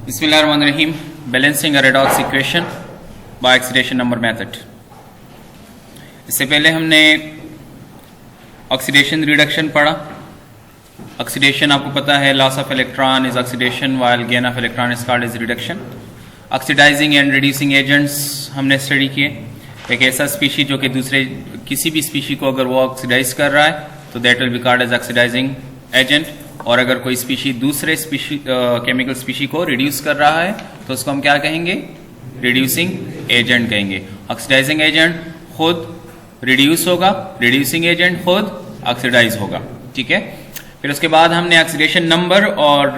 Bismillahirrahmanirrahim. Balancing a redox equation by oxidation number method. इससे पहले हमने ऑक्सीडेशन रिडक्शन पढ़ा. ऑक्सीडेशन आपको पता है, loss of electron is oxidation while gain of electron is called is reduction. Oxidising and reducing agents हमने study किए. एक ऐसा स्पीशी जो कि दूसरे किसी भी स्पीशी को अगर वो ऑक्सीडाइज कर रहा है तो that will be called as oxidising agent, और अगर कोई स्पीशी दूसरे स्पीशी केमिकल स्पीशी को रिड्यूस कर रहा है तो उसको हम क्या कहेंगे? रिड्यूसिंग एजेंट कहेंगे. ऑक्सीडाइजिंग एजेंट खुद रिड्यूस होगा, रिड्यूसिंग एजेंट खुद ऑक्सीडाइज होगा. ठीक है. फिर उसके बाद हमने ऑक्सीडेशन नंबर और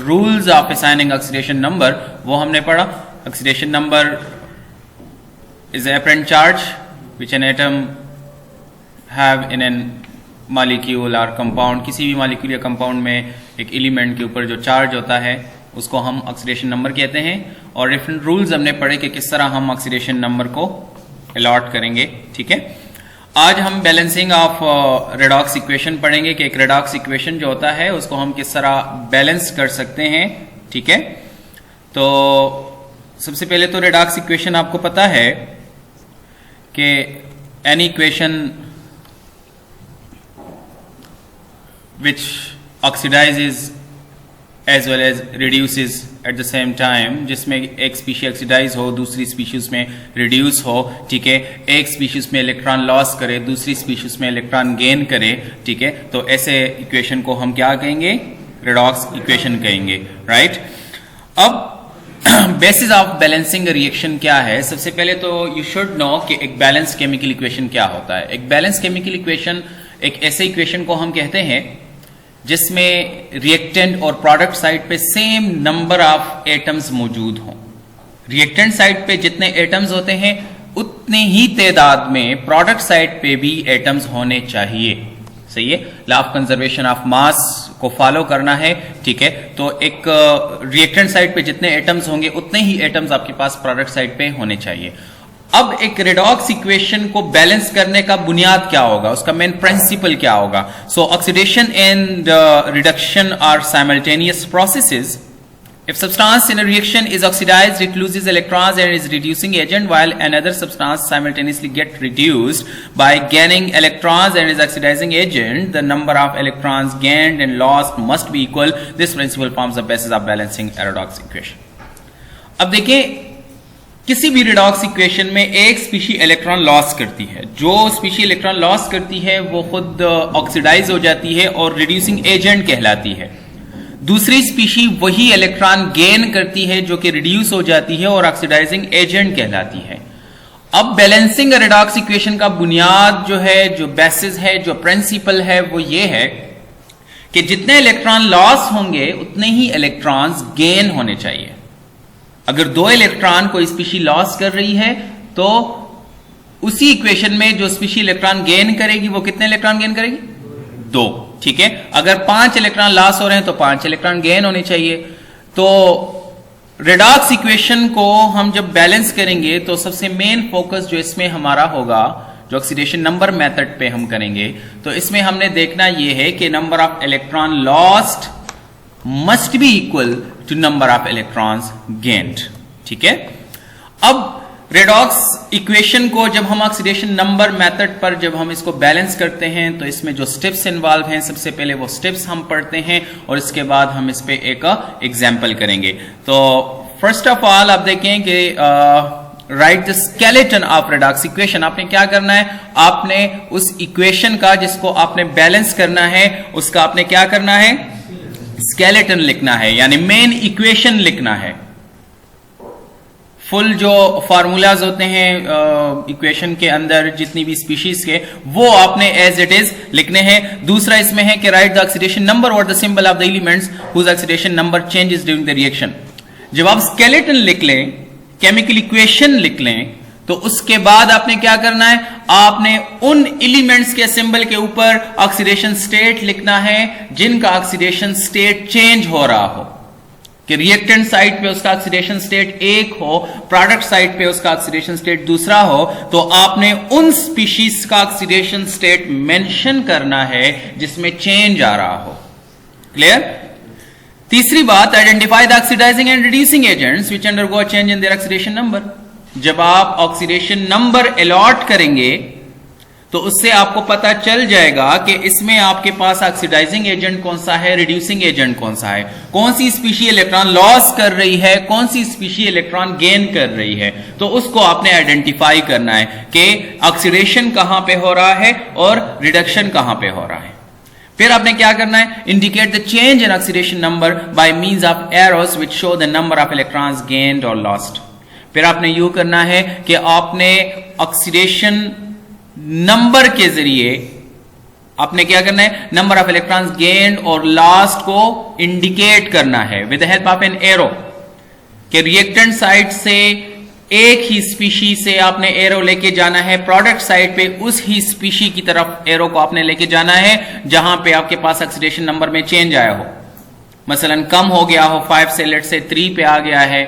rules of assigning oxidation number वो हमने पढ़ा. Oxidation number is apparent charge which an atom have in N molecule और कंपाउंड. किसी भी मॉलिक्यूल या कंपाउंड में एक एलिमेंट के ऊपर जो चार्ज होता है उसको हम ऑक्सीडेशन नंबर कहते हैं. और डिफरेंट रूल्स हमने पढ़े कि किस तरह हम ऑक्सीडेशन नंबर को अलॉट करेंगे. ठीक है. आज हम बैलेंसिंग ऑफ रेडॉक्स इक्वेशन पढ़ेंगे कि एक रेडॉक्स इक्वेशन जो होता है उसको हम किस तरह बैलेंस कर सकते हैं. ठीक है. तो सबसे पहले तो रेडॉक्स इक्वेशन आपको पता है कि any equation which oxidizes as well as reduces at the same time, जिसमें एक स्पीशी ऑक्सीडाइज हो, दूसरी स्पीशीज में रिड्यूस हो. ठीक है. एक स्पीशीज में इलेक्ट्रॉन लॉस करे, दूसरी स्पीशीज में इलेक्ट्रॉन गेन करे. ठीक है. तो ऐसे इक्वेशन को हम क्या कहेंगे? रेडॉक्स इक्वेशन कहेंगे. राइट. अब बेसिस ऑफ बैलेंसिंग रिएक्शन क्या है? सबसे पहले तो यू शुड नो कि एक बैलेंस केमिकल इक्वेशन क्या होता है. एक बैलेंस केमिकल इक्वेशन एक ऐसे इक्वेशन को हम कहते हैं जिसमें रिएक्टेंट और प्रोडक्ट साइड पे सेम नंबर ऑफ एटम्स मौजूद हों. रिएक्टेंट साइड पे जितने एटम्स होते हैं उतने ही तादाद में प्रोडक्ट साइड पे भी एटम्स होने चाहिए. सही है. Law of conservation of mass को फॉलो करना है. ठीक है. तो एक रिएक्टेंट साइड पे जितने एटम्स होंगे उतने ही एटम्स आपके पास प्रोडक्ट साइड पे होने चाहिए. अब एक रेडॉक्स इक्वेशन को बैलेंस करने का बुनियाद क्या होगा, उसका मेन प्रिंसिपल क्या होगा? So oxidation and reduction are simultaneous processes. If substance in a reaction is oxidized, it loses electrons and is reducing agent, while another substance simultaneously get reduced by gaining electrons and is oxidizing agent. The number of electrons gained and lost must be equal. This principle forms the basis of balancing a redox equation. अब देखिए, किसी भी redox equation में एक species electron loss करती है. जो species electron loss करती है वो खुद ऑक्सीडाइज हो जाती है और रिड्यूसिंग एजेंट कहलाती है. दूसरी स्पीशी वही इलेक्ट्रॉन गेन करती है जो कि रिड्यूस हो जाती है और ऑक्सीडाइजिंग एजेंट कहलाती है. अब बैलेंसिंग रिडॉक्स इक्वेशन का बुनियाद जो है, जो बेसिस है, जो प्रिंसिपल है वो ये है कि जितने इलेक्ट्रॉन लॉस होंगे उतने ही इलेक्ट्रॉन्स गेन होने चाहिए. अगर 2 इलेक्ट्रॉन कोई स्पीशी लॉस कर रही है तो उसी इक्वेशन में जो स्पीशी इलेक्ट्रॉन गेन करेगी वो कितने इलेक्ट्रॉन गेन करेगी? 2. ठीक है. अगर 5 इलेक्ट्रॉन लॉस हो रहे हैं तो 5 इलेक्ट्रॉन गेन होने चाहिए. तो रेडॉक्स इक्वेशन को हम जब बैलेंस करेंगे तो सबसे मेन फोकस जो इसमें हमारा होगा, जो ऑक्सीडेशन नंबर मेथड पे हम करेंगे, तो इसमें हमने देखना यह है कि number of electron lost must be equal to number of electrons gained. ठीक है. अब रेडॉक्स इक्वेशन को जब हम ऑक्सीडेशन नंबर मेथड पर जब हम इसको बैलेंस करते हैं तो इसमें जो स्टेप्स इन्वॉल्व हैं, सबसे पहले वो स्टेप्स हम पढ़ते हैं और इसके बाद हम इस पे एक एग्जाम्पल करेंगे. तो फर्स्ट ऑफ ऑल आप देखें कि write the skeleton of redox equation. आपने क्या करना है? आपने उस इक्वेशन का जिसको आपने बैलेंस करना है उसका आपने क्या करना है? स्केलेटन लिखना है, यानी मेन इक्वेशन लिखना है. फुल जो फार्मूलाज होते हैं इक्वेशन के अंदर जितनी भी स्पीशीज के, वो आपने एज इट इज लिखने हैं. दूसरा इसमें है कि राइट द ऑक्सीडेशन नंबर और the symbol of the elements whose oxidation number changes during the reaction. जब आप स्केलेटन लिख लें, केमिकल इक्वेशन लिख लें, तो उसके बाद आपने क्या करना है? आपने उन एलिमेंट्स के सिंबल के ऊपर ऑक्सीडेशन स्टेट लिखना है जिनका ऑक्सीडेशन स्टेट चेंज हो रहा हो. कि रिएक्टेंट साइड पे उसका ऑक्सीडेशन स्टेट एक हो, प्रोडक्ट साइड पे उसका ऑक्सीडेशन स्टेट दूसरा हो, तो आपने उन स्पीशीज का ऑक्सीडेशन स्टेट मेंशन करना है जिसमें चेंज आ रहा हो. क्लियर? तीसरी बात, identify the oxidising and reducing agents which undergo a change in their oxidation number. जब आप ऑक्सीडेशन नंबर अलॉट करेंगे तो उससे आपको पता चल जाएगा कि इसमें आपके पास ऑक्सीडाइजिंग एजेंट कौन सा है, रिड्यूसिंग एजेंट कौन सा है, कौन सी स्पीशी इलेक्ट्रॉन लॉस कर रही है, कौन सी स्पीशी इलेक्ट्रॉन गेन कर रही है। तो उसको आपने आइडेंटिफाई करना है कि ऑक्सीडेशन कहां पे हो रहा है और रिडक्शन कहां पे हो रहा है। फिर आपने क्या करना है, indicate the change in oxidation number by means of arrows which show the number of electrons gained और लॉस्ट। फिर आपने यूं करना है कि आपने ऑक्सीडेशन नंबर के जरिए आपने क्या करना है, नंबर ऑफ इलेक्ट्रॉन्स गेन्ड और लॉस्ट को इंडिकेट करना है with the help of an arrow. कि रिएक्टेंट साइड से एक ही स्पीशी से आपने एरो लेके जाना है, प्रोडक्ट साइड पे उस ही स्पीशी की तरफ एरो को आपने लेके जाना है जहां पे आपके पास ऑक्सीडेशन नंबर में चेंज आया हो। मसलन कम हो गया हो, 5 से लेट से 3 पे आ गया है,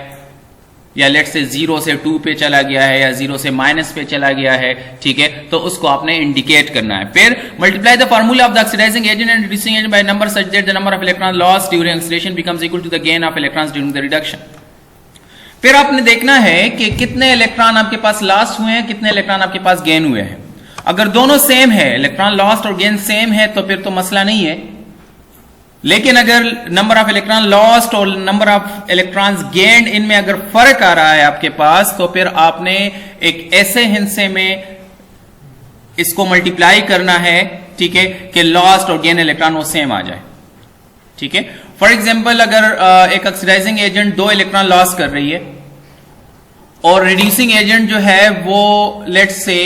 या लेट से 0 से 2 पे चला गया है, या 0 से माइनस पे चला गया है, ठीक है, तो उसको आपने इंडिकेट करना है। फिर multiply the formula of the oxidising agent and reducing agent by number such that the number of electron loss during oxidation becomes equal to the gain of electrons during the reduction. फिर आपने देखना है कि कितने electron आपके पास loss हुए हैं, कितने इलेक्ट्रॉन आपके पास गेन हुए हैं। अगर दोनों सेम है, इलेक्ट्रॉन लॉस्ट और गेन सेम है, तो फिर तो मसला नहीं है। लेकिन अगर नंबर ऑफ इलेक्ट्रॉन लॉस्ट और नंबर ऑफ इलेक्ट्रॉन्स गेन्ड इनमें अगर फर्क आ रहा है आपके पास, तो फिर आपने एक ऐसे हिस्से में इसको मल्टीप्लाई करना है, ठीक है, कि लॉस्ट और गेन इलेक्ट्रॉन वो सेम आ जाए, ठीक है। फॉर एग्जाम्पल, अगर एक ऑक्सीडाइजिंग एजेंट 2 इलेक्ट्रॉन लॉस कर रही है और रिड्यूसिंग एजेंट जो है वो लेट्स से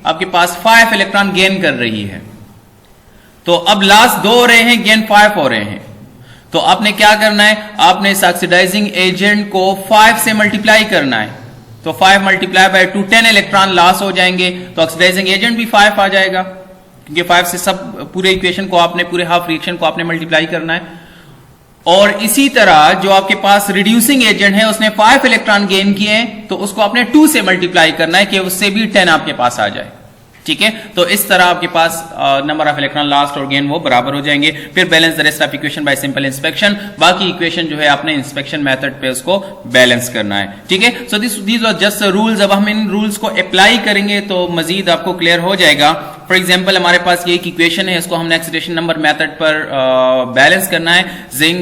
आपके पास 5 इलेक्ट्रॉन गेन कर रही है, तो अब लास्ट 2 हो रहे हैं, गेन 5 हो रहे हैं, तो आपने क्या करना है, आपने इस ऑक्सीडाइजिंग एजेंट को 5 से मल्टीप्लाई करना है। तो 5 मल्टीप्लाई बाय 2, 10 इलेक्ट्रॉन लॉस हो जाएंगे, तो ऑक्सीडाइजिंग एजेंट भी 5 आ जाएगा, क्योंकि 5 से सब पूरे इक्वेशन को आपने, पूरे हाफ रिएक्शन को आपने मल्टीप्लाई करना है। और इसी तरह जो आपके पास रिड्यूसिंग एजेंट है उसने 5 इलेक्ट्रॉन गेन किए, तो उसको आपने 2 से मल्टीप्लाई करना है कि उससे भी 10 आपके पास आ जाए, ठीक है। तो इस तरह आपके पास नंबर ऑफ इलेक्ट्रॉन लॉस्ट और गेन वो बराबर हो जाएंगे। फिर balance the rest of equation by simple inspection, बाकी इक्वेशन जो है आपने इंस्पेक्शन मेथड पे उसको बैलेंस करना है, ठीक है। So these are just rules. अब हम इन रूल्स को अप्लाई करेंगे तो मजीद आपको क्लियर हो जाएगा। फॉर एग्जाम्पल, हमारे पास ये एक इक्वेशन है, इसको हमने ऑक्सीडेशन नंबर मेथड पर बैलेंस करना है। जिंक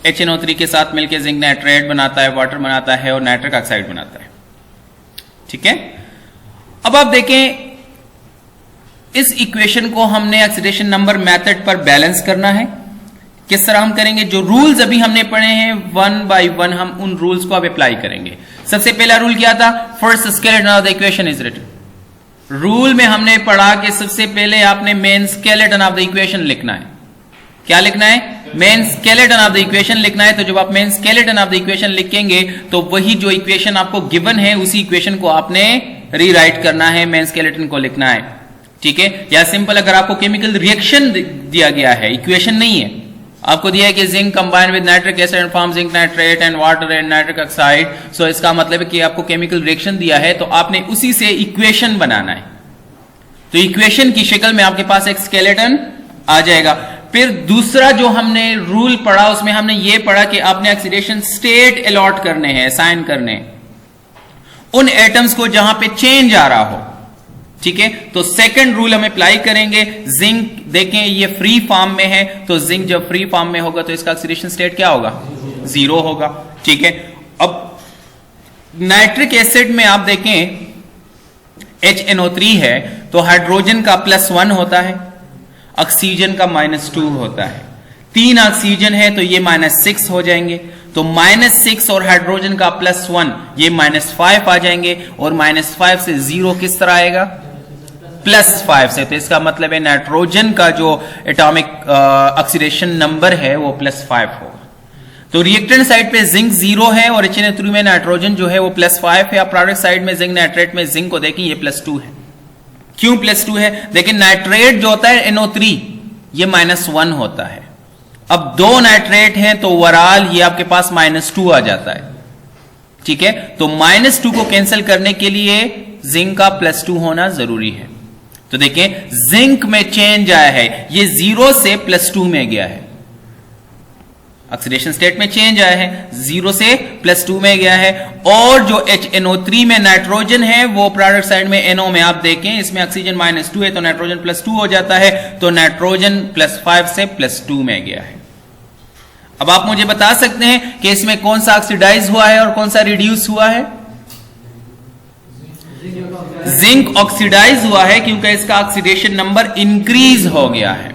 HNO3 के साथ मिलकर जिंक नाइट्रेट बनाता है, वाटर बनाता है और नाइट्रिक ऑक्साइड बनाता है, ठीक है। अब आप देखें, इस इक्वेशन को हमने ऑक्सीडेशन नंबर मेथड पर बैलेंस करना है। किस तरह हम करेंगे, जो रूल्स अभी हमने पढ़े हैं 1 बाय 1 हम उन रूल्स को अब अप्लाई करेंगे। सबसे पहला रूल क्या था, first skeleton of the equation is written. Rule में हमने पढ़ा कि सबसे पहले आपने main skeleton of the equation लिखना है। क्या लिखना है, main skeleton of the equation लिखना है। तो जब आप main skeleton of the equation लिखेंगे तो वही जो इक्वेशन आपको गिवन है उसी इक्वेशन को आपने रीराइट करना है, मेन स्केलेटन को लिखना है, ठीक है। या सिंपल, अगर आपको केमिकल रिएक्शन दिया गया है, इक्वेशन नहीं है, आपको दिया है कि zinc combine with nitric acid and form zinc nitrate and water and nitric oxide, so इसका मतलब है कि आपको केमिकल रिएक्शन दिया है, तो आपने उसी से इक्वेशन बनाना है। तो इक्वेशन की शक्ल में आपके पास एक स्केलेटन आ जाएगा। फिर दूसरा जो हमने रूल पढ़ा उसमें हमने ये पढ़ा कि आपने ऑक्सीडेशन स्टेट अलॉट करने हैं, असाइन करने उन एटम्स को जहां पे चेंज आ रहा हो, ठीक है। तो सेकंड रूल हम अप्लाई करेंगे। जिंक देखें ये फ्री फॉर्म में है, तो जिंक जब फ्री फॉर्म में होगा तो इसका ऑक्सीडेशन स्टेट क्या होगा, 0 होगा, ठीक है। अब नाइट्रिक एसिड में आप देखें HNO3 है, तो हाइड्रोजन का +1 होता है, ऑक्सीजन का -2 होता है। 3 ऑक्सीजन है तो ये -6 हो जाएंगे, तो -6 और हाइड्रोजन का +1 ये -5 आ जाएंगे, और -5 से 0 किस तरह आएगा, +5 से। तो इसका मतलब है नाइट्रोजन का जो एटॉमिक ऑक्सीडेशन नंबर है वो +5 होगा। तो रिएक्टेंट साइड पे जिंक 0 है और HNO3 में नाइट्रोजन जो है वो +5 है। आप प्रोडक्ट साइड में जिंक नाइट्रेट में जिंक को देखें, ये +2 है। क्यों +2 है, देखिए नाइट्रेट जो होता है NO3 ये -1 होता है। अब 2 नाइट्रेट हैं तो ओवरऑल ये आपके पास -2 आ जाता है, ठीक है। तो -2 को कैंसिल करने के लिए जिंक का +2 होना जरूरी है। तो देखिए जिंक में चेंज आया है, ये 0 से +2 में गया है। ऑक्सीडेशन स्टेट में चेंज आया है, 0 से +2 में गया है। और जो HNO3 में नाइट्रोजन है वो प्रोडक्ट साइड में NO में आप देखें, इसमें ऑक्सीजन -2 है तो नाइट्रोजन +2 हो जाता है, तो नाइट्रोजन +5 से +2 में गया है। अब आप मुझे बता सकते हैं कि इसमें कौन सा ऑक्सीडाइज हुआ है और कौन सा रिड्यूस हुआ है? जिंक ऑक्सीडाइज हुआ है क्योंकि इसका ऑक्सीडेशन नंबर इंक्रीज हो गया है,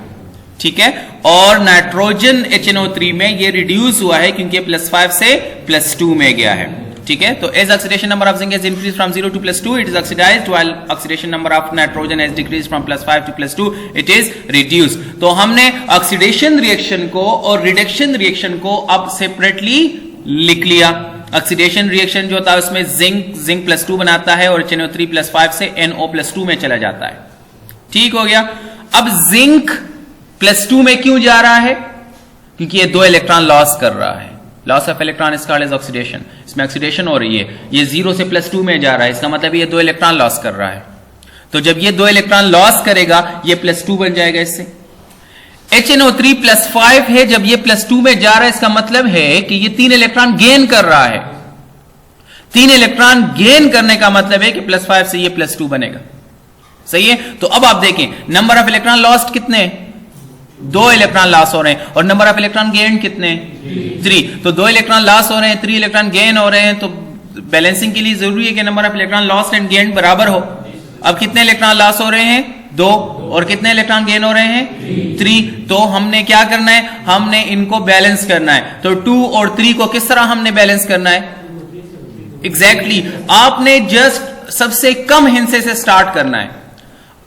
ठीक है। और नाइट्रोजन HNO3 में ये रिड्यूस हुआ है क्योंकि +5 से +2 में गया है, ठीक है। तो as oxidation number of zinc has increased from 0 to +2 it is oxidized, while oxidation number of nitrogen has decreased from +5 to +2 it is reduced। तो हमने ऑक्सीडेशन रिएक्शन को और रिडक्शन रिएक्शन को अब सेपरेटली लिख लिया। ऑक्सीडेशन रिएक्शन जो होता है उसमें जिंक +2 बनाता है और HNO3 +5 से NO +2 में चला जाता है, ठीक हो गया। अब जिंक +2 में क्यों जा रहा है? क्योंकि ये 2 इलेक्ट्रॉन लॉस कर रहा है। Loss of electron is called as oxidation. इसमें ऑक्सीडेशन हो रही है, ये 0 से +2 में जा रहा है, इसका मतलब ये 2 इलेक्ट्रॉन लॉस कर रहा है। तो जब ये 2 इलेक्ट्रॉन लॉस करेगा ये +2 बन जाएगा इससे। HNO3 +5 है, जब ये +2 में जा रहा है इसका मतलब है कि ये 3 इलेक्ट्रॉन गेन कर रहा है। 3 इलेक्ट्रॉन गेन करने का मतलब है कि +5 से ये +2 बनेगा, सही है। तो अब आप देखें नंबर ऑफ इलेक्ट्रॉन लॉस्ट कितने? 2 इलेक्ट्रॉन लॉस हो रहे हैं। और नंबर ऑफ इलेक्ट्रॉन गेन कितने? 3। तो 2 इलेक्ट्रॉन लॉस हो रहे हैं, 3 इलेक्ट्रॉन गेन हो रहे हैं। तो बैलेंसिंग के लिए जरूरी है कि number of electron lost and gain बराबर हो। अब कितने इलेक्ट्रॉन लॉस हो रहे हैं? 2। और कितने इलेक्ट्रॉन गेन हो रहे हैं? 3। तो हमने क्या करना है? हमने इनको बैलेंस करना है। तो 2 और 3 को किस तरह हमने बैलेंस करना है? एग्जैक्टली आपने जस्ट सबसे कम हिस्से से स्टार्ट करना है।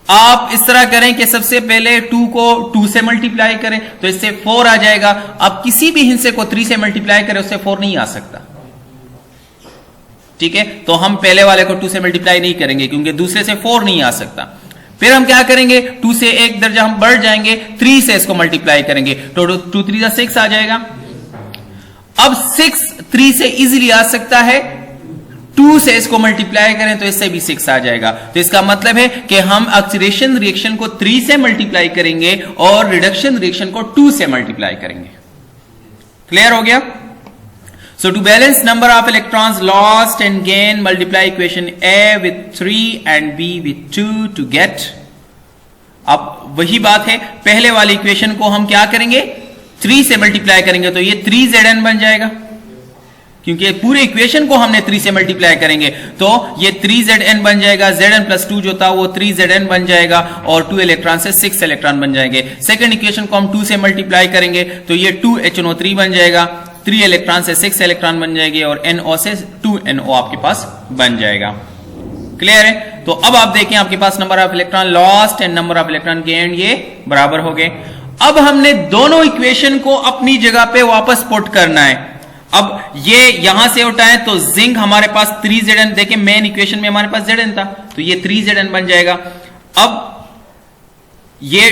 आप इस तरह करें कि सबसे पहले 2 को 2 से मल्टीप्लाई करें तो इससे 4 आ जाएगा। आप किसी भी हिस्से को 3 से मल्टीप्लाई करें उससे 4 नहीं आ सकता, ठीक है। तो हम पहले वाले को 2 से मल्टीप्लाई नहीं करेंगे क्योंकि दूसरे से 4 नहीं आ सकता। फिर हम क्या करेंगे? 2 से एक दर्जा हम बढ़ जाएंगे, 3 से इसको मल्टीप्लाई करेंगे तो 2 3 6 आ जाएगा। अब 6 3 से इजीली आ सकता है, 2 से इसको मल्टीप्लाई करें तो इससे भी 6 आ जाएगा। तो इसका मतलब है कि हम ऑक्सीडेशन रिएक्शन को 3 से मल्टीप्लाई करेंगे और रिडक्शन रिएक्शन को 2 से मल्टीप्लाई करेंगे। क्लियर हो गया? So to balance number of electrons lost and gained, multiply equation A with 3 and B with 2 to get। अब वही बात है, पहले वाली इक्वेशन को हम क्या करेंगे? 3 से मल्टीप्लाई करेंगे तो ये 3Zn बन जाएगा क्योंकि पूरे इक्वेशन को हमने 3 से मल्टीप्लाई करेंगे तो ये 3Zn बन जाएगा। Zn + 2 जो था वो 3Zn बन जाएगा और 2 इलेक्ट्रॉन से 6 इलेक्ट्रॉन बन जाएंगे। सेकंड इक्वेशन को हम 2 से मल्टीप्लाई करेंगे तो ये 2HNO3 बन जाएगा, 3 इलेक्ट्रॉन से 6 इलेक्ट्रॉन बन जाएंगे और NO से 2NO आपके पास बन जाएगा। क्लियर है? तो अब आप देखें आपके पास number of electron lost and number of electron gained ये बराबर हो गए। अब हमने दोनों इक्वेशन को अपनी जगह पे वापस पुट करना है। अब ये यहां से उठाएं तो जिंक हमारे पास 3Zn, देखें मेन इक्वेशन में हमारे पास Zn था तो ये 3Zn बन जाएगा। अब ये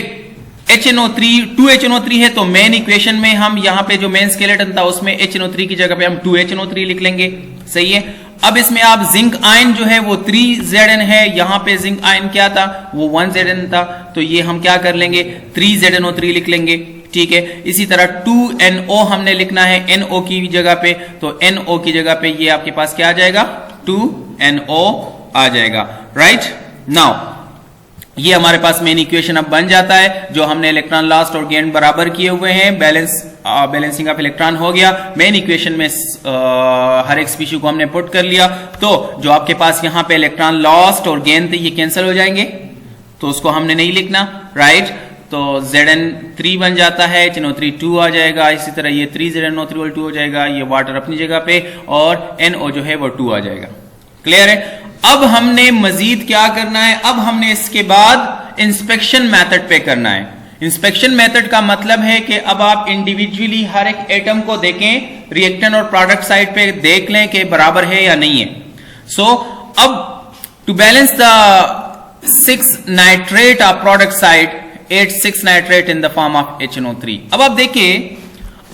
HNO3 2HNO3 है तो मेन इक्वेशन में हम यहां पे जो मेन स्केलेटन था उसमें HNO3 की जगह पे हम 2HNO3 लिख लेंगे, सही है। अब इसमें आप जिंक आयन जो है वो 3Zn है, यहां पे जिंक आयन क्या था? वो 1Zn था तो ये हम क्या कर लेंगे? 3ZNO3 लिख लेंगे, ठीक है। इसी तरह 2NO हमने लिखना है NO की जगह पे तो NO की जगह पे ये आपके पास क्या आ जाएगा? 2NO आ जाएगा, राइट। नाउ ये हमारे पास मेन इक्वेशन अब बन जाता है जो हमने इलेक्ट्रॉन लॉस्ट और गेन बराबर किए हुए हैं। बैलेंसिंग ऑफ इलेक्ट्रॉन हो गया। मेन इक्वेशन में हर एक स्पीशीज को हमने पुट कर लिया तो जो आपके पास यहां पे इलेक्ट्रॉन लॉस्ट और गेन थे ये कैंसिल हो जाएंगे तो उसको हमने नहीं लिखना, राइट। तो Zn 3 बन जाता है, HNO3 2 आ जाएगा। इसी तरह ये 3ZnO3 2 हो जाएगा, ये वाटर अपनी जगह पे और NO जो है वो 2 आ जाएगा। क्लियर है? अब हमने मजीद क्या करना है? अब हमने इसके बाद इंस्पेक्शन मेथड पे करना है। इंस्पेक्शन मेथड का मतलब है कि अब आप इंडिविजुअली हर एक एटम को देखें, रिएक्टेंट और प्रोडक्ट साइड पे देख लें कि बराबर है या नहीं है। सो अब to balance the 6 nitrate of product side 8 nitrate in the form of HNO3। अब आप देखिए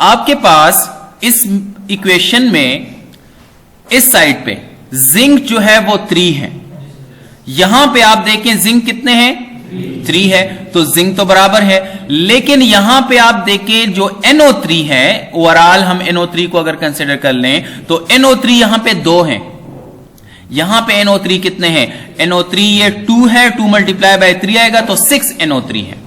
आपके पास इस इक्वेशन में इस साइड पे जिंक जो है वो 3 है, यहां पे आप देखें जिंक कितने हैं? 3 है, तो जिंक तो बराबर है। लेकिन यहां पे आप देखें जो NO3 है, ओवरऑल हम NO3 को अगर कंसिडर कर लें तो NO3 यहां पे 2 है। यहां पे NO3 कितने हैं? NO3 ये 2 है, 2 मल्टीप्लाई बाय 3 आएगा तो 6 NO3 है।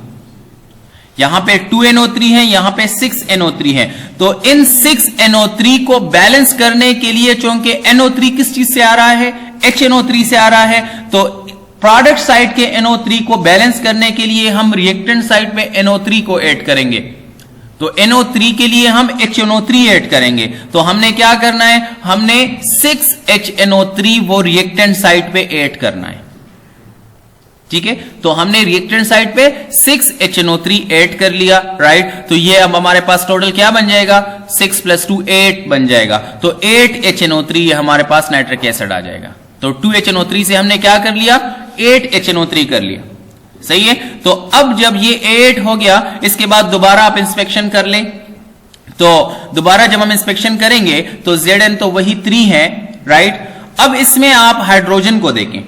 यहां पे 2 NO3 है, यहां पे 6 NO3 है। तो इन 6 NO3 को बैलेंस करने के लिए, चूंकि NO3 किस चीज से आ रहा है? HNO3 से आ रहा है, तो प्रोडक्ट साइड के NO3 को बैलेंस करने के लिए हम रिएक्टेंट साइड पे NO3 को ऐड करेंगे। तो NO3 के लिए हम HNO3 ऐड करेंगे। तो हमने क्या करना है? हमने 6HNO3 वो रिएक्टेंट साइड पे ऐड करना है। ठीक है, तो हमने रिएक्टेंट साइड पे 6HNO3 ऐड कर लिया, राइट। तो ये अब हमारे पास टोटल क्या बन जाएगा? 6 + 2 8 बन जाएगा। तो 8HNO3 ये हमारे पास नाइट्रिक एसिड आ जाएगा। तो 2HNO3 से हमने क्या कर लिया? 8HNO3 कर लिया। सही है। तो अब जब ये 8 हो गया, इसके बाद दोबारा आप इंस्पेक्शन कर लें। तो दोबारा जब हम इंस्पेक्शन करेंगे तो Zn तो वही 3 है, राइट। अब इसमें आप हाइड्रोजन को देखें,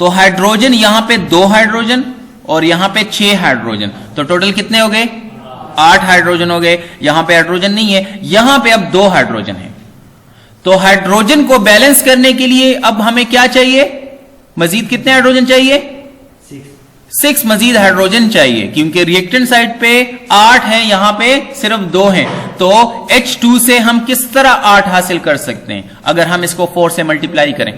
तो हाइड्रोजन यहां पे 2 हाइड्रोजन और यहां पे 6 हाइड्रोजन, तो टोटल कितने हो गए? 8 हाइड्रोजन हो गए। यहां पे हाइड्रोजन नहीं है, यहां पे अब 2 हाइड्रोजन है। तो हाइड्रोजन को बैलेंस करने के लिए अब हमें क्या चाहिए? मजीद कितने हाइड्रोजन चाहिए? 6 मजीद हाइड्रोजन चाहिए, क्योंकि रिएक्टेंट साइड पे 8 है, यहां पे सिर्फ 2 हैं। तो H2 से हम किस तरह 8 हासिल कर सकते हैं? अगर हम इसको 4 से मल्टीप्लाई करें।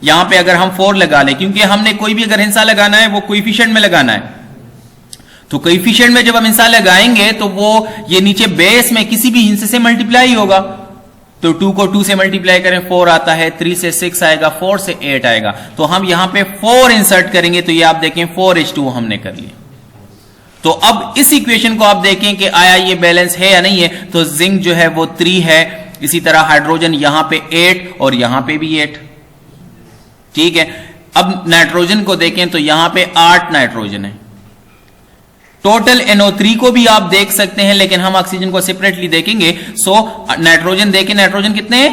यहां पे अगर हम 4 लगा लें, क्योंकि हमने कोई भी अगर हिस्सा लगाना है वो कोएफिशिएंट में लगाना है, तो कोएफिशिएंट में जब हम हिस्सा लगाएंगे तो वो ये नीचे बेस में किसी भी हिस्से से मल्टीप्लाई होगा। तो 2 को 2 से मल्टीप्लाई करें 4 आता है, 3 से 6 आएगा, 4 से 8 आएगा। तो हम यहां पे 4 इंसर्ट करेंगे, तो ये आप देखें 4H2 हमने कर लिया। तो अब इस इक्वेशन को आप देखें कि आया ये बैलेंस है या नहीं है। तो जिंक जो है वो 3 है, इसी तरह हाइड्रोजन यहां पे 8 और यहां पे भी 8। ठीक है। अब नाइट्रोजन को देखें तो यहां पे 8 नाइट्रोजन है। टोटल NO3 को भी आप देख सकते हैं, लेकिन हम ऑक्सीजन को सेपरेटली देखेंगे। सो नाइट्रोजन देखें, नाइट्रोजन कितने हैं?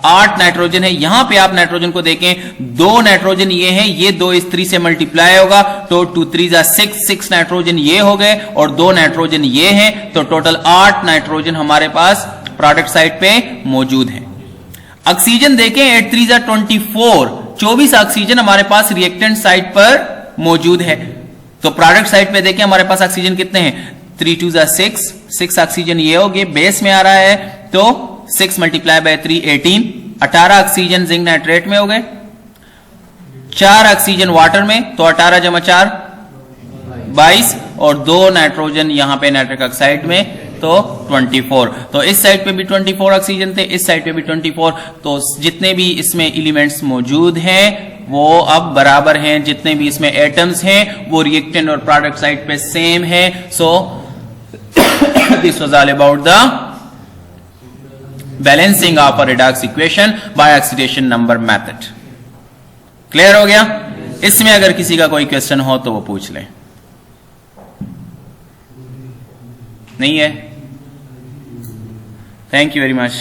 8 नाइट्रोजन है। यहां पे आप नाइट्रोजन को देखें, 2 नाइट्रोजन ये हैं, ये 2 इस 3 से मल्टीप्लाई होगा, तो 2 3 6 नाइट्रोजन ये हो गए और 2 नाइट्रोजन ये हैं। तो टोटल 8 नाइट्रोजन हमारे पास प्रोडक्ट साइड पे मौजूद है। ऑक्सीजन देखें, 8 3 24 ऑक्सीजन हमारे पास रिएक्टेंट साइड पर मौजूद है। तो प्रोडक्ट साइड पे देखें हमारे पास ऑक्सीजन कितने हैं? 3 2 6 ऑक्सीजन ये हो गए, बेस में आ रहा है, तो 6 multiply by 3 18 oxygen zinc nitrate में हो गए, 4 ऑक्सीजन वाटर में, तो 18 × 4 22 और 2 नाइट्रोजन यहां पे नाइट्रिक ऑक्साइड में, तो 24। तो इस साइड पे भी 24 ऑक्सीजन थे, इस साइड पे भी 24। तो जितने भी इसमें एलिमेंट्स मौजूद हैं वो अब बराबर हैं, जितने भी इसमें एटम्स हैं वो रिएक्टेंट और प्रोडक्ट साइड पे सेम है। So this was all about the balancing of a redox equation by oxidation number method. Clear हो गया? इसमें अगर किसी का कोई क्वेश्चन हो तो वो पूछ ले। नहीं है? Thank you very much.